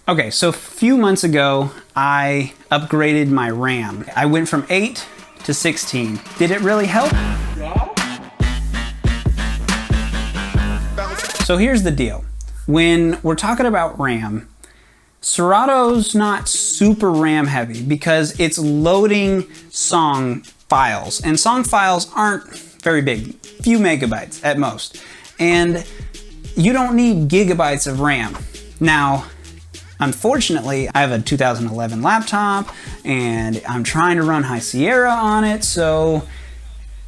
Okay, so a few months ago, I upgraded my RAM. I went from 8 to 16. Did it really help? So here's the deal. When we're talking about RAM, Serato's not super RAM heavy because it's loading song files. And song files aren't very big, few megabytes at most. And you don't need gigabytes of RAM. Now, unfortunately, I have a 2011 laptop and I'm trying to run High Sierra on it, so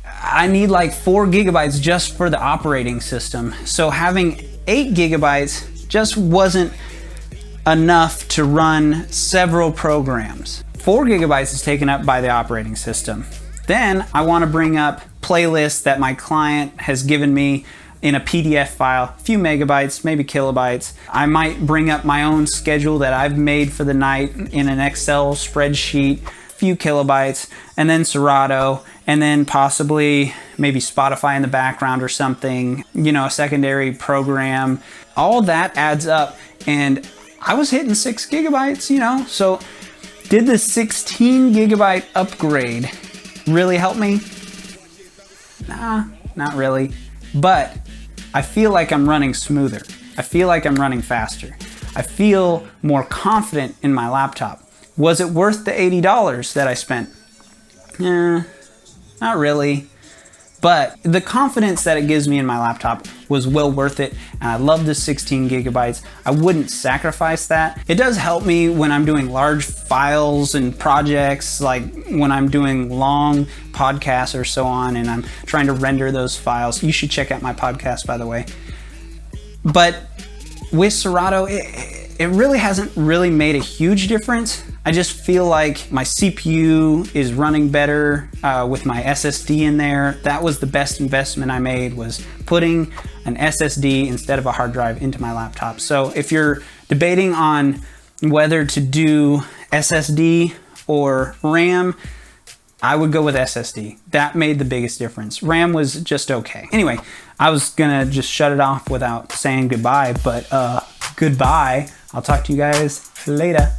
I need like 4 gigabytes just for the operating system. So having 8 gigabytes just wasn't enough to run several programs. 4 gigabytes is taken up by the operating system. Then I want to bring up playlists that my client has given me in a PDF file, a few megabytes, maybe kilobytes. I might bring up my own schedule that I've made for the night in an Excel spreadsheet, a few kilobytes, and then Serato, and then possibly maybe Spotify in the background or something, you know, a secondary program. All that adds up, and I was hitting 6 gigabytes, you know, so did the 16 gigabyte upgrade really help me? Nah, not really. But I feel like I'm running smoother. I feel like I'm running faster. I feel more confident in my laptop. Was it worth the $80 that I spent? Not really. But the confidence that it gives me in my laptop was well worth it, and I love the 16 gigabytes. I wouldn't sacrifice that. It does help me when I'm doing large files and projects, like when I'm doing long podcasts or so on, and I'm trying to render those files. You should check out my podcast, by the way. But with Serato, it really hasn't really made a huge difference. I just feel like my CPU is running better with my SSD in there. That was the best investment I made, was putting an SSD instead of a hard drive into my laptop. So if you're debating on whether to do SSD or RAM, I would go with SSD. That made the biggest difference. RAM was just okay. Anyway, I was gonna just shut it off without saying goodbye, but goodbye. I'll talk to you guys later.